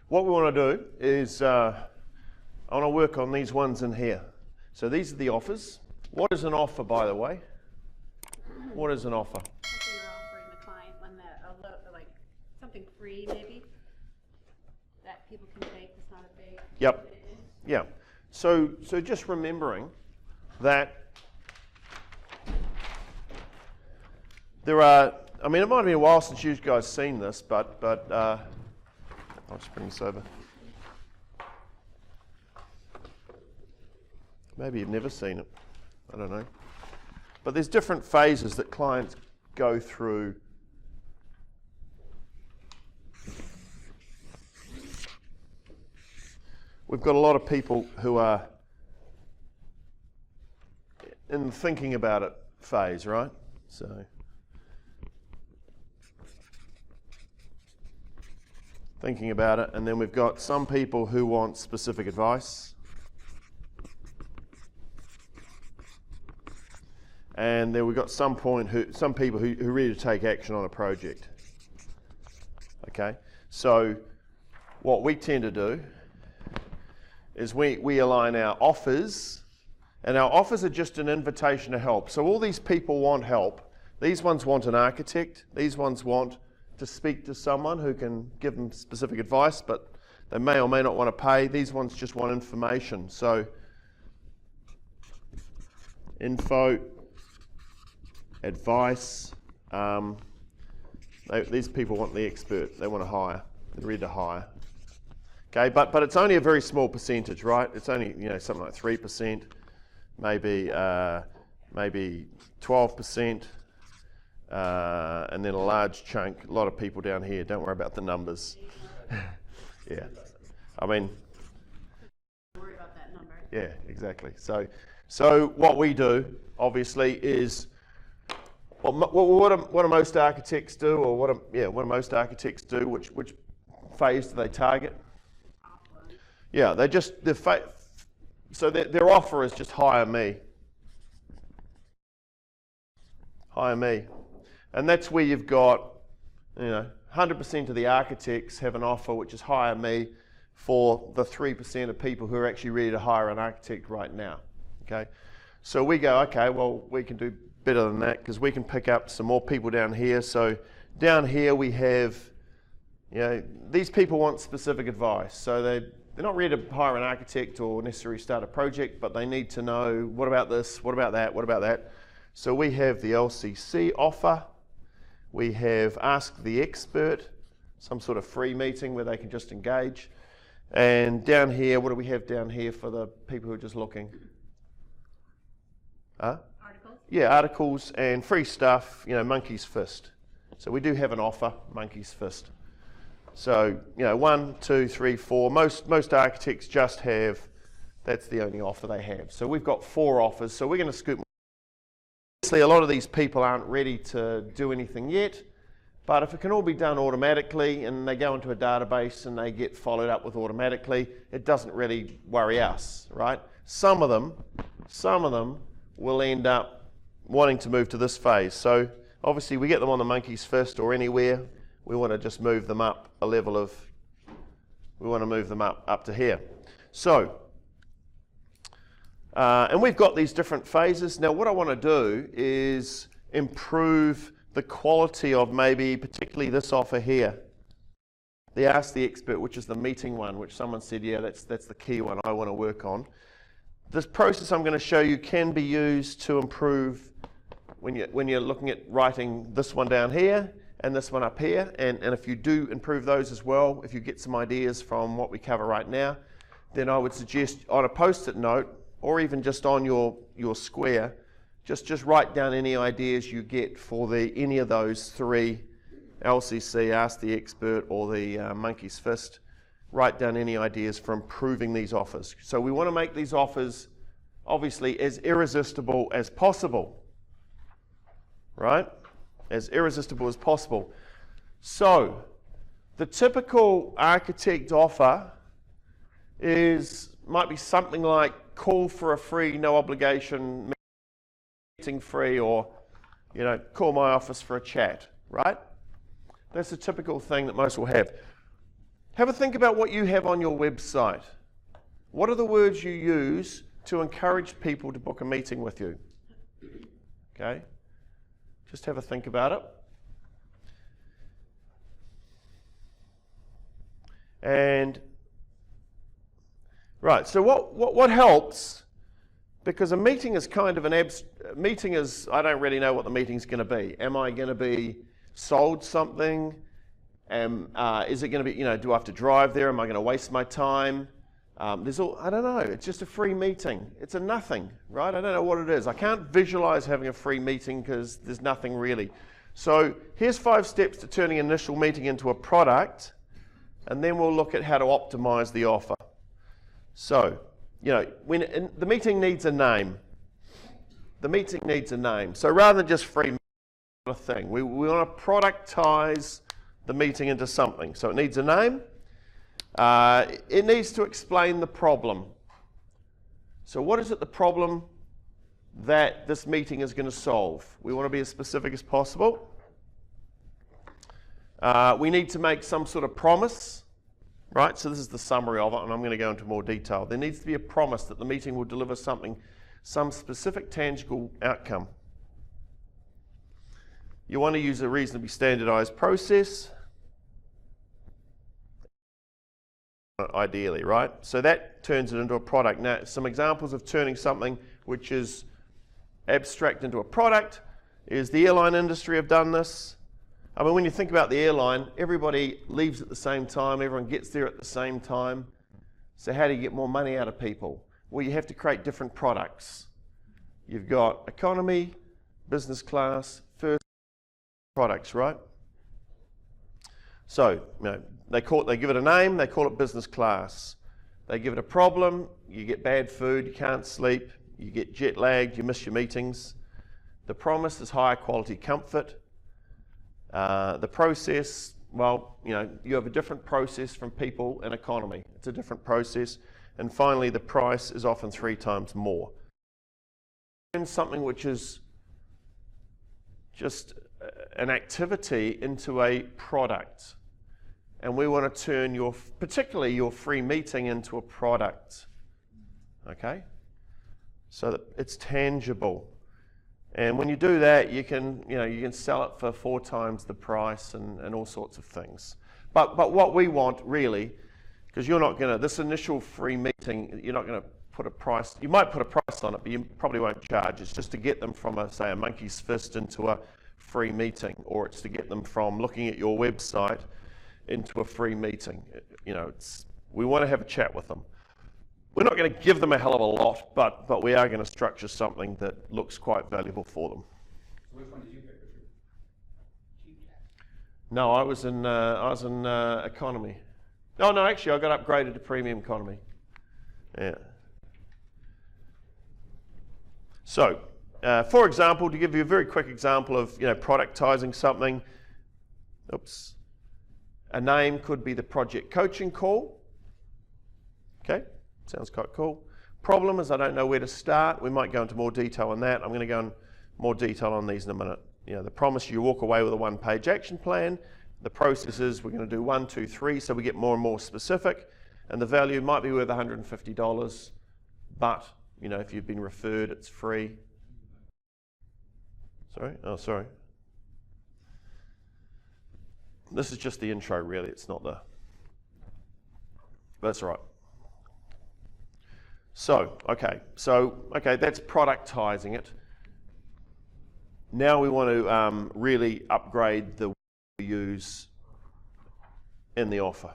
what we want to do is I want to work on these ones in here. So these are the offers. What is an offer, by the way? What is an offer? Something you're offering the client when they're like something free, maybe that people can take. It's not a big. Yep. Yeah. So just remembering that there are. I mean, it might have been a while since you guys seen this, but I'll just bring this over. Maybe you've never seen it. I don't know. But there's different phases that clients go through. We've got a lot of people who are in the thinking about it phase, right? So thinking about it, and then we've got some people who want specific advice. And then we've got some people who are ready to take action on a project. Okay, so what we tend to do is we align our offers, and our offers are just an invitation to help. So all these people want help. These ones want an architect. These ones want to speak to someone who can give them specific advice, but they may or may not want to pay. These ones just want information. So info, advice, these people want the expert. They want to hire. They're ready to hire. Okay, but it's only a very small percentage, right? It's only something like 3%, maybe 12%, and then a large chunk. A lot of people down here. Don't worry about the numbers. Yeah, I mean. Don't worry about that number. Yeah, exactly. So what we do, obviously, is what do most architects do, or what do most architects do? Which phase do they target? Yeah, so their offer is just hire me. Hire me, and that's where you've got 100% of the architects have an offer which is hire me for the 3% of people who are actually ready to hire an architect right now. Okay, so we go, okay, well, we can do better than that because we can pick up some more people down here. So down here we have, these people want specific advice. So they're not ready to hire an architect or necessarily start a project, but they need to know, what about this, what about that, what about that? So we have the LCC offer. We have Ask the Expert, some sort of free meeting where they can just engage. And down here, what do we have down here for the people who are just looking? Articles? Yeah, articles and free stuff, monkey's fist. So we do have an offer, monkey's fist. So, 1, 2, 3, 4. Most architects just have, that's the only offer they have. So we've got 4 offers, so we're going to scoop more. Obviously, a lot of these people aren't ready to do anything yet, but if it can all be done automatically and they go into a database and they get followed up with automatically, it doesn't really worry us, right? Some of them will end up wanting to move to this phase. So obviously we get them on the monkey's fist or anywhere. We want to just move them up a level of, we want to move them up to here. So, and we've got these different phases. Now what I want to do is improve the quality of maybe particularly this offer here. The Ask the Expert, which is the meeting one, which someone said, yeah, that's the key one I want to work on. This process I'm going to show you can be used to improve when you're looking at writing this one down here and this one up here, and if you do improve those as well, if you get some ideas from what we cover right now, then I would suggest on a post-it note or even just on your square, just write down any ideas you get for any of those 3, LCC, Ask the Expert, or the Monkey's Fist. Write down any ideas for improving these offers. So we want to make these offers obviously as irresistible as possible, right? As irresistible as possible. So the typical architect offer might be something like call for a free, no obligation meeting free, or call my office for a chat, right? That's the typical thing that most will have. Have a think about what you have on your website. What are the words you use to encourage people to book a meeting with you? Okay? Just have a think about it. And, right, so what helps, because a meeting is kind of meeting is, I don't really know what the meeting's going to be. Am I going to be sold something? Is it going to be, do I have to drive there? Am I going to waste my time? I don't know. It's just a free meeting. It's a nothing, right? I don't know what it is. I can't visualize having a free meeting because there's nothing really. So here's 5 steps to turning an initial meeting into a product, and then we'll look at how to optimize the offer. So, when the meeting needs a name. The meeting needs a name. So rather than just free thing, we want to productize the meeting into something. So it needs a name. It needs to explain the problem. So what is it the problem that this meeting is going to solve? We want to be as specific as possible. We need to make some sort of promise, right? So this is the summary of it, and I'm going to go into more detail. There needs to be a promise that the meeting will deliver something, some specific tangible outcome. You want to use a reasonably standardized process, ideally, right? So that turns it into a product. Now, some examples of turning something which is abstract into a product is the airline industry have done this. I mean, when you think about the airline, everybody leaves at the same time, everyone gets there at the same time. So how do you get more money out of people? Well, you have to create different products. You've got economy, business class, first products, right? So, they give it a name, they call it business class. They give it a problem, you get bad food, you can't sleep, you get jet lagged, you miss your meetings. The promise is higher quality comfort. The process, well, you have a different process from people in economy. It's a different process. And finally, the price is often 3 times more. And something which is just an activity into a product. And we want to turn particularly your free meeting into a product. Okay? So that it's tangible. And when you do that, you can sell it for 4 times the price and all sorts of things. But what we want really, because this initial free meeting, you're not going to put a price. You might put a price on it, but you probably won't charge. It's just to get them from say a monkey's fist into a free meeting, or it's to get them from looking at your website into a free meeting. We want to have a chat with them. We're not going to give them a hell of a lot, but we are going to structure something that looks quite valuable for them. Which one did you pick, Richard? No, I was in economy. No, actually, I got upgraded to premium economy. Yeah. So, for example, to give you a very quick example of productizing something, a name could be the project coaching call. Okay. Sounds quite cool. Problem is I don't know where to start. We might go into more detail on that. I'm going to go in more detail on these in a minute. The promise, you walk away with a 1-page action plan. The process is we're going to do 1, 2, 3, so we get more and more specific. And the value might be worth $150, but if you've been referred, it's free. Sorry? Oh, sorry. This is just the intro, really. It's not the... That's all right. So, okay, that's productizing it. Now we want to really upgrade the we use in the offer.